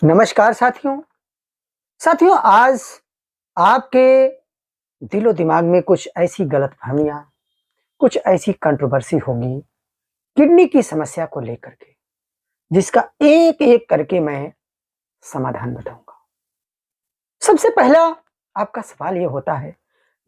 नमस्कार साथियों। साथियों, आज आपके दिलो दिमाग में कुछ ऐसी गलतफ़हमियाँ, कुछ ऐसी कंट्रोवर्सी होगी किडनी की समस्या को लेकर के, जिसका एक-एक करके मैं समाधान बताऊँगा। सबसे पहला आपका सवाल ये होता है,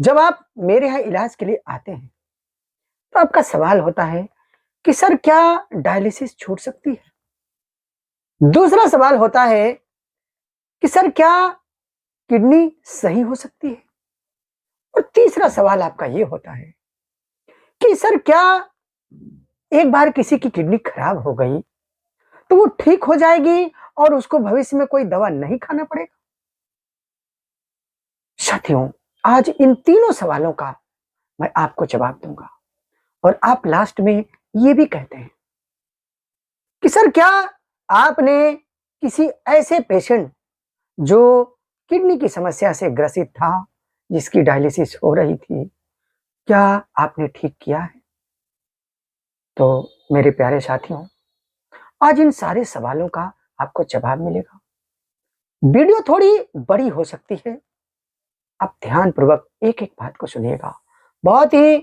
जब आप मेरे यहाँ इलाज के लिए आते हैं, तो आपका सवाल होता है कि सर क्या डायलिसिस छूट सकती है? दूसरा सवाल होता है कि सर क्या किडनी सही हो सकती है? और तीसरा सवाल आपका ये होता है कि सर क्या एक बार किसी की किडनी खराब हो गई तो वो ठीक हो जाएगी और उसको भविष्य में कोई दवा नहीं खाना पड़ेगा? साथियों, आज इन तीनों सवालों का मैं आपको जवाब दूंगा और आप लास्ट में ये भी कहते हैं कि सर क्या आपने किसी ऐसे पेशेंट जो किडनी की समस्या से ग्रसित था, जिसकी डायलिसिस हो रही थी, क्या आपने ठीक किया है? तो मेरे प्यारे साथियों, आज इन सारे सवालों का आपको जवाब मिलेगा। वीडियो थोड़ी बड़ी हो सकती है, आप ध्यानपूर्वक एक-एक बात को सुनिएगा। बहुत ही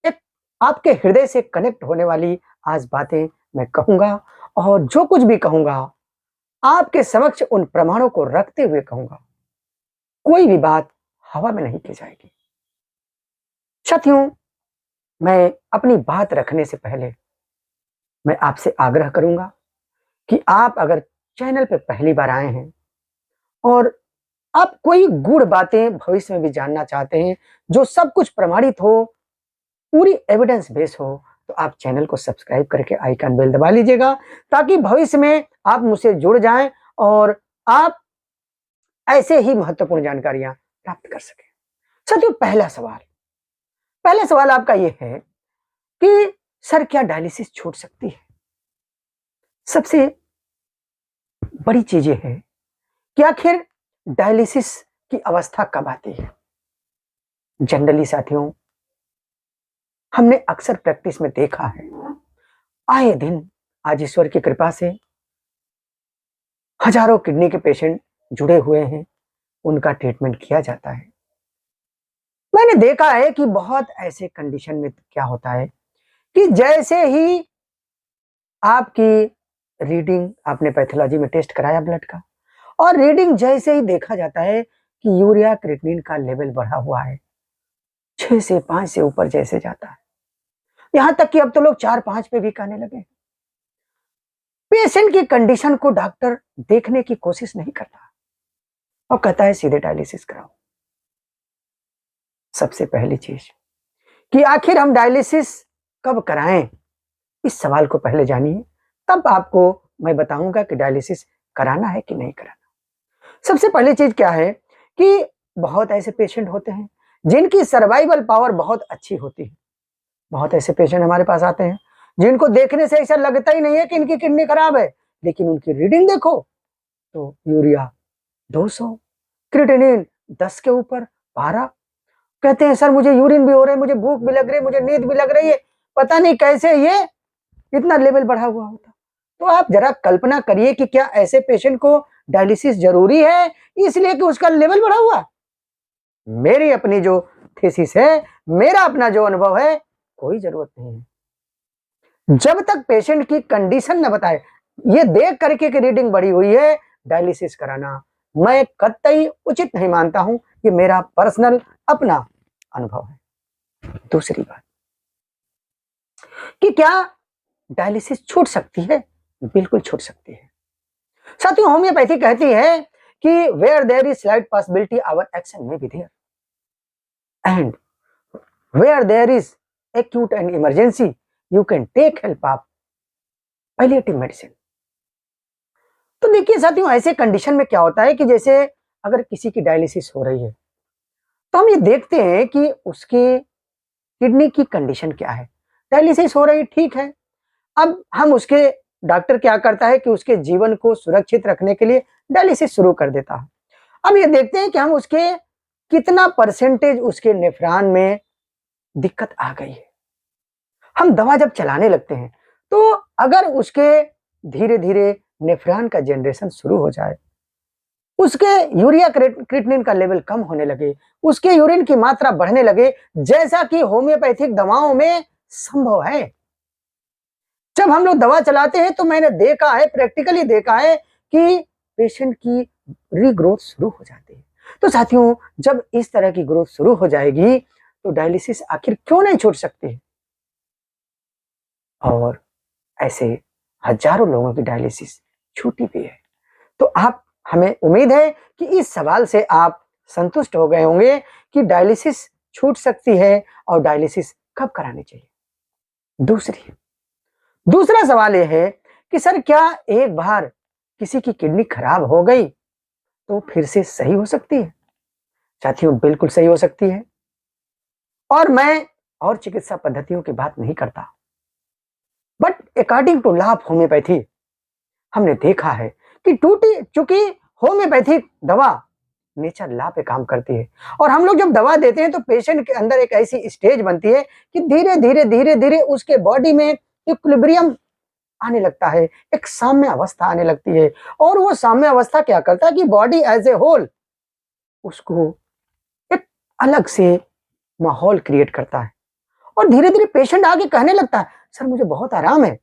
एक आपके हृदय से कनेक्ट होने वाली आज बातें मैं कहूँगा और जो कुछ भी कहूँगा, आपके समक्ष उन प्रमाणों को रखते हुए कहूँगा। कोई भी बात हवा में नहीं की जाएगी। साथियों, मैं अपनी बात रखने से पहले मैं आपसे आग्रह करूँगा कि आप अगर चैनल पे पहली बार आए हैं और आप कोई गूढ़ बातें भविष्य में भी जानना चाहते हैं, जो सब कुछ प्रमाणित हो, पूरी एविडेंस बेस हो, तो आप चैनल को सब्सक्राइब करके आइकन बेल दबा लीजिएगा, ताकि भविष्य में आप मुझसे जुड़ जाएं और आप ऐसे ही महत्वपूर्ण जानकारियां प्राप्त कर सकें। साथियों, पहला सवाल आपका ये है कि सर क्या डायलिसिस छूट सकती है? सबसे बड़ी चीज ये है कि आखिर डायलिसिस की अवस्था कब आती है? जनरली साथियों, हमने अक्सर प्रैक्टिस में देखा है, आए दिन आज ईश्वर की कृपा से हजारों किडनी के पेशेंट जुड़े हुए हैं, उनका ट्रीटमेंट किया जाता है। मैंने देखा है कि बहुत ऐसे कंडीशन में क्या होता है कि जैसे ही आपकी रीडिंग, आपने पैथोलॉजी में टेस्ट कराया ब्लड का, और रीडिंग जैसे ही देखा जाता है कि यूरिया क्रिएटिनिन का लेवल बढ़ा हुआ है, 6 से 5 से ऊपर जैसे जाता है, यहां तक कि अब तो लोग 4-5 पे भी कहने लगे। पेशेंट की कंडीशन को डॉक्टर देखने की कोशिश नहीं करता और कहता है सीधे डायलिसिस कराओ। सबसे पहली चीज कि आखिर हम डायलिसिस कब कराएं, इस सवाल को पहले जानिए, तब आपको मैं बताऊंगा कि डायलिसिस कराना है कि नहीं कराना। सबसे पहली चीज क्या है कि बहुत ऐसे पेशेंट होते हैं जिनकी सर्वाइवल पावर बहुत अच्छी होती है। बहुत ऐसे पेशेंट हमारे पास आते हैं जिनको देखने से ऐसा लगता ही नहीं है कि इनकी किडनी खराब है, लेकिन उनकी रीडिंग देखो तो यूरिया 200, क्रिएटिनिन 10 के ऊपर, 12। कहते हैं सर मुझे यूरिन भी हो रहा है, मुझे भूख भी लग रही है, मुझे नींद भी लग रही है, पता नहीं कैसे ये इतना लेवल बढ़ा हुआ होता। तो आप जरा कल्पना करिए कि क्या ऐसे पेशेंट को डायलिसिस जरूरी है इसलिए कि उसका लेवल बढ़ा हुआ? मेरी अपनी जो थीसिस है, मेरा अपना जो अनुभव है, कोई जरूरत नहीं है। जब तक पेशेंट की कंडीशन न बताए, ये देख करके कि रीडिंग बढ़ी हुई है, डायलिसिस कराना मैं कतई उचित नहीं मानता हूं। ये मेरा पर्सनल अपना अनुभव है। दूसरी बात कि क्या डायलिसिस छूट सकती है? बिल्कुल छूट सकती है। साथियों, होम्योपैथी कहती है कि where there is slight possibility our action may be there, and where there is acute and emergency you can take help of palliative medicine. तो देखिए साथियों, ऐसे कंडीशन में क्या होता है कि जैसे अगर किसी की डायलिसिस हो रही है, तो हम ये देखते हैं कि उसके किडनी की कंडीशन क्या है। डायलिसिस हो रही, ठीक है। अब हम उसके डॉक्टर क्या करता है कि उसके जीवन को सुरक्षित रखने के लिए डायलिसिस शुरू कर देता है। अब ये देखते हैं कि हम उसके कितना परसेंटेज उसके नेफ्रॉन में दिक्कत आ गई है। हम दवा जब चलाने लगते हैं, तो अगर उसके धीरे-धीरे नेफ्रॉन का जनरेशन शुरू हो जाए, उसके यूरिया क्रिएटिनिन का लेवल कम होने लगे, उसके यूरिन की मात्रा बढ़ने लगे, जैसा कि होम्योपैथिक दवाओं में संभव है। जब हम लोग दवा चलाते हैं तो मैंने देखा है, प्रैक्टिकली देखा है कि पेशेंट की रीग्रोथ शुरू हो जाती है। तो साथियों, जब इस तरह की ग्रोथ शुरू हो जाएगी तो डायलिसिस आखिर क्यों नहीं छूट सकती? और ऐसे हजारों लोगों की डायलिसिस छूटी भी है। तो आप, हमें उम्मीद है कि इस सवाल से आप संतुष्ट हो गए होंगे कि डायलिसिस छूट सकती है और डायलिसिस कब करानी चाहिए। दूसरा सवाल यह है कि सर, क्या एक बार किसी की किडनी खराब हो गई तो फिर से सही हो सकती है? साथियों, बिल्कुल सही हो सकती है। और मैं और चिकित्सा पद्धतियों की बात नहीं करता, but according to law of homeopathy हमने देखा है कि चूंकि होम्योपैथिक दवा नेचर लॉ पे काम करती है, और हम लोग जब दवा देते हैं तो पेशेंट के अंदर एक ऐसी स्टेज बनती है कि धीरे धीरे धीरे धीरे उसके बॉडी में इक्विलिब्रियम आने लगता है, एक साम्य अवस्था आने लगती है। और वो साम्य अवस्था क्या करता है कि बॉडी एज ए होल उसको एक अलग से माहौल क्रिएट करता है, और धीरे धीरे पेशेंट आगे कहने लगता है, सर मुझे बहुत आराम है,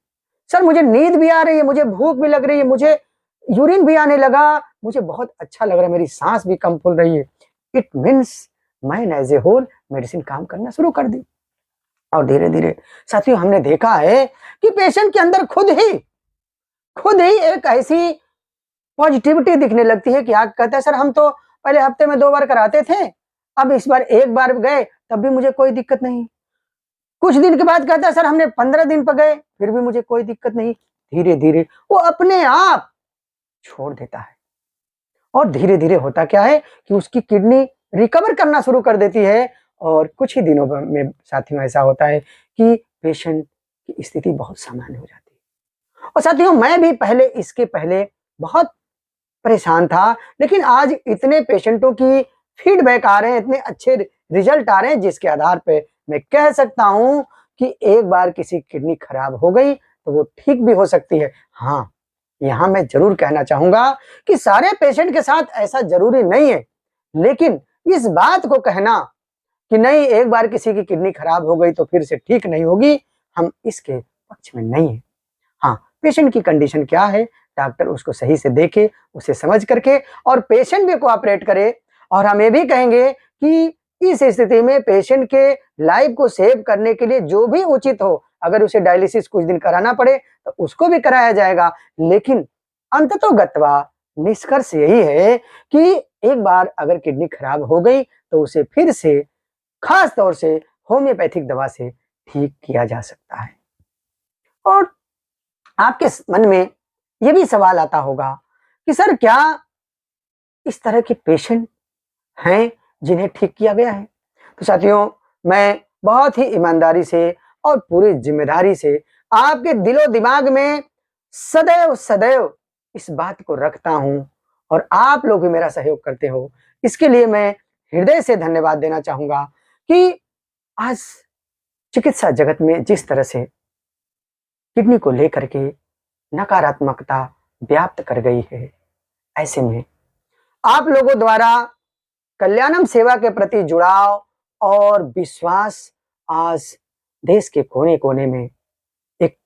सर मुझे नींद भी आ रही है, मुझे भूख भी लग रही है, मुझे यूरिन भी आने लगा, मुझे बहुत अच्छा लग रहा है, मेरी सांस भी कम फूल रही है। It means man as a whole medicine काम करना शुरू कर दी। और धीरे धीरे साथियों, हमने देखा है कि पेशेंट के अंदर खुद ही एक ऐसी पॉजिटिविटी दिखने लगती है कि आग कहता है, सर हम तो पहले हफ्ते में 2 बार कराते थे, अब इस बार 1 बार गए तब भी मुझे कोई दिक्कत नहीं। कुछ दिन के बाद कहता है, सर हमने 15 दिन पर गए फिर भी मुझे कोई दिक्कत नहीं। धीरे धीरे वो अपने आप छोड़ देता है, और धीरे धीरे होता क्या है कि उसकी किडनी रिकवर करना शुरू कर देती है, और कुछ ही दिनों में साथियों ऐसा होता है कि पेशेंट की स्थिति बहुत सामान्य हो जाती है। और साथियों, मैं भी इसके पहले बहुत परेशान था, लेकिन आज इतने पेशेंटों की फीडबैक आ रहे हैं, इतने अच्छे रिजल्ट आ रहे हैं, जिसके आधार पे मैं कह सकता हूं कि एक बार किसी किडनी खराब हो गई तो वो ठीक भी हो सकती है। हाँ, यहां मैं जरूर कहना चाहूंगा कि सारे पेशेंट के साथ ऐसा जरूरी नहीं है, लेकिन इस बात को कहना कि नहीं, एक बार किसी की किडनी खराब हो गई तो फिर से ठीक नहीं होगी, हम इसके पक्ष में नहीं है। हाँ, पेशेंट की कंडीशन क्या है, डॉक्टर उसको सही से देखे, उसे समझ करके, और पेशेंट भी कोऑपरेट करे। और हम ये भी कहेंगे कि इस स्थिति में पेशेंट के लाइफ को सेव करने के लिए जो भी उचित हो, अगर उसे डायलिसिस कुछ दिन कराना पड़े तो उसको भी कराया जाएगा। लेकिन अंततोगत्वा निष्कर्ष यही है कि एक बार अगर किडनी खराब हो गई तो उसे फिर से खास तौर से होम्योपैथिक दवा से ठीक किया जा सकता है। और आपके मन में यह भी सवाल आता होगा कि सर, क्या इस तरह के पेशेंट हैं जिन्हें ठीक किया गया है? तो साथियों, मैं बहुत ही ईमानदारी से और पूरी जिम्मेदारी से आपके दिलो दिमाग में सदैव सदैव इस बात को रखता हूं, और आप लोग भी मेरा सहयोग करते हो, इसके लिए मैं हृदय से धन्यवाद देना चाहूंगा कि आज चिकित्सा जगत में जिस तरह से किडनी को लेकर के नकारात्मकता व्याप्त कर गई है, ऐसे में आप लोगों द्वारा कल्याणम सेवा के प्रति जुड़ाव और विश्वास आज देश के कोने कोने में एक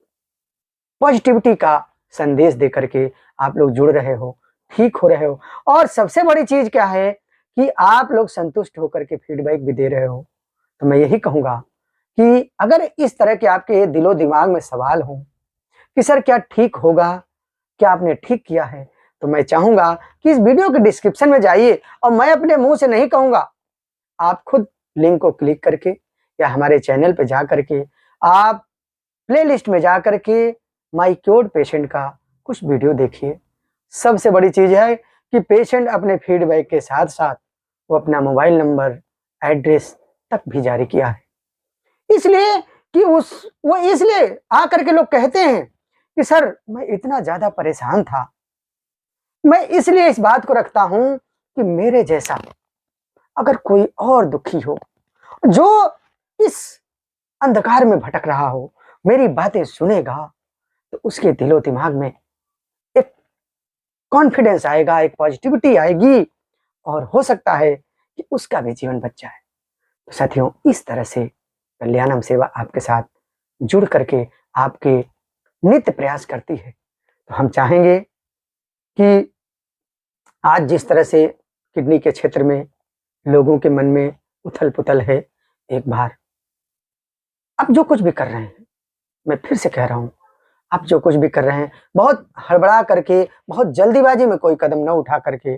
पॉजिटिविटी का संदेश दे करके आप लोग जुड़ रहे हो, ठीक हो रहे हो, और सबसे बड़ी चीज क्या है कि आप लोग संतुष्ट होकर के फीडबैक भी दे रहे हो। तो मैं यही कहूंगा कि अगर इस तरह के आपके दिलो दिमाग में सवाल हो कि सर क्या ठीक होगा, क्या आपने ठीक किया है, तो मैं चाहूंगा कि इस वीडियो के डिस्क्रिप्शन में जाइए, और मैं अपने मुंह से नहीं कहूंगा, आप खुद लिंक को क्लिक करके या हमारे चैनल पे जा करके आप प्लेलिस्ट में जा करके माय क्योर्ड पेशेंट का कुछ वीडियो देखिए। सबसे बड़ी चीज है कि पेशेंट अपने फीडबैक के साथ साथ वो अपना मोबाइल नंबर, एड्रेस तक भी जारी किया है, इसलिए कि वो इसलिए आकर के लोग कहते हैं कि सर मैं इतना ज्यादा परेशान था, मैं इसलिए इस बात को रखता हूं कि मेरे जैसा अगर कोई और दुखी हो, जो इस अंधकार में भटक रहा हो, मेरी बातें सुनेगा तो उसके दिलो दिमाग में एक कॉन्फिडेंस आएगा, एक पॉजिटिविटी आएगी और हो सकता है कि उसका भी जीवन बच जाए। तो साथियों, इस तरह से कल्याणम सेवा आपके साथ जुड़ करके आपके नित्य प्रयास करती है। तो हम चाहेंगे कि आज जिस तरह से किडनी के क्षेत्र में लोगों के मन में उथल-पुथल है, एक बार आप जो कुछ भी कर रहे हैं, मैं फिर से कह रहा हूँ, आप जो कुछ भी कर रहे हैं, बहुत हड़बड़ा करके, बहुत जल्दीबाजी में कोई कदम न उठा करके,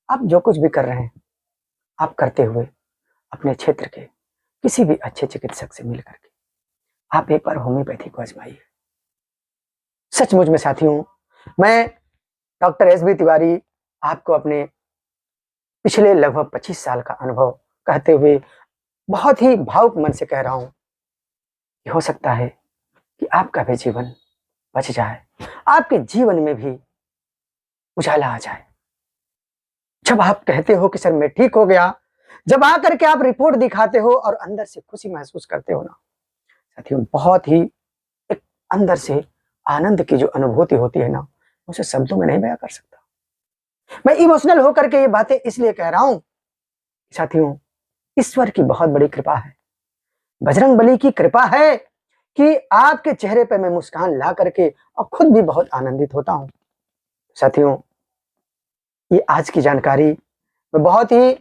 आप जो कुछ भी कर रहे हैं, आप करते हुए अपने क्षेत्र के किसी भी अच्छे चिकित्सक से मिल करके आप एक बार होम्योपैथी को आजमाइए। सचमुच में साथियों, मैं डॉक्टर एस बी तिवारी आपको अपने पिछले लगभग 25 साल का अनुभव कहते हुए बहुत ही भावुक मन से कह रहा हूं कि हो सकता है कि आपका भी जीवन बच जाए, आपके जीवन में भी उजाला आ जाए। जब आप कहते हो कि सर मैं ठीक हो गया, जब आकर के आप रिपोर्ट दिखाते हो और अंदर से खुशी महसूस करते हो ना, साथियों, बहुत ही एक अंदर से आनंद की जो अनुभूति होती है ना, उसे शब्दों में नहीं बयां कर सकता। मैं इमोशनल होकर के ये बातें इसलिए कह रहा हूं, साथियों, ईश्वर की बहुत बड़ी कृपा है, बजरंग बली की कृपा है कि आपके चेहरे पे मैं मुस्कान ला करके और खुद भी बहुत आनंदित होता हूं। साथियों, ये आज की जानकारी मैं बहुत ही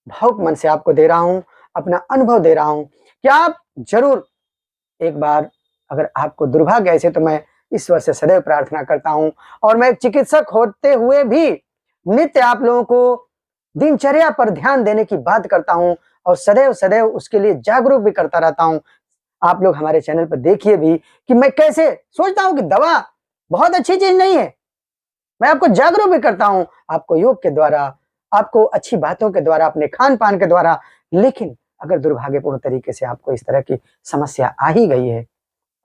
भावुक मन से आपको दे रहा हूं, अपना अनुभव दे रहा हूं कि आप जरूर एक बार, अगर आपको दुर्भाग्य ऐसे, तो मैं ईश्वर से सदैव प्रार्थना करता हूं और मैं चिकित्सक होते हुए भी नित्य आप लोगों को दिनचर्या पर ध्यान देने की बात करता हूं और सदैव सदैव उसके लिए जागरूक भी करता रहता हूं। आप लोग हमारे चैनल पर देखिए भी कि मैं कैसे सोचता हूं कि दवा बहुत अच्छी चीज नहीं है। मैं आपको जागरूक भी करता हूं, आपको योग के द्वारा, आपको अच्छी बातों के द्वारा, अपने खान पान के द्वारा। लेकिन अगर दुर्भाग्यपूर्ण तरीके से आपको इस तरह की समस्या आ ही गई है,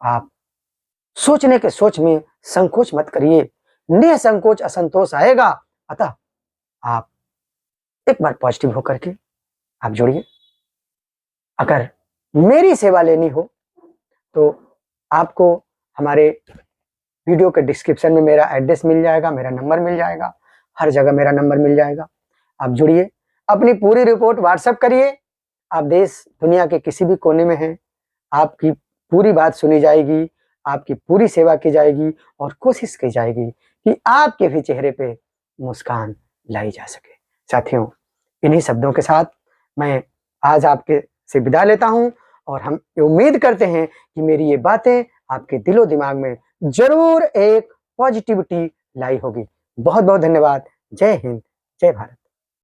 आप सोचने के सोच में संकोच मत करिए, निसंकोच असंतोष आएगा। अतः आप एक बार पॉजिटिव होकर के आप जुड़िए। अगर मेरी सेवा लेनी हो तो आपको हमारे वीडियो के डिस्क्रिप्शन में मेरा एड्रेस मिल जाएगा, मेरा नंबर मिल जाएगा, हर जगह मेरा नंबर मिल जाएगा। आप जुड़िए, अपनी पूरी रिपोर्ट व्हाट्सएप करिए। आप देश दुनिया के किसी भी कोने में हैं, आपकी पूरी बात सुनी जाएगी, आपकी पूरी सेवा की जाएगी और कोशिश की जाएगी कि आपके भी चेहरे पे मुस्कान लाई जा सके। साथियों, इन्हीं शब्दों के साथ मैं आज आपके से विदा लेता हूं और हम उम्मीद करते हैं कि मेरी ये बातें आपके दिलो दिमाग में जरूर एक पॉजिटिविटी लाई होगी। बहुत बहुत धन्यवाद। जय हिंद, जय भारत।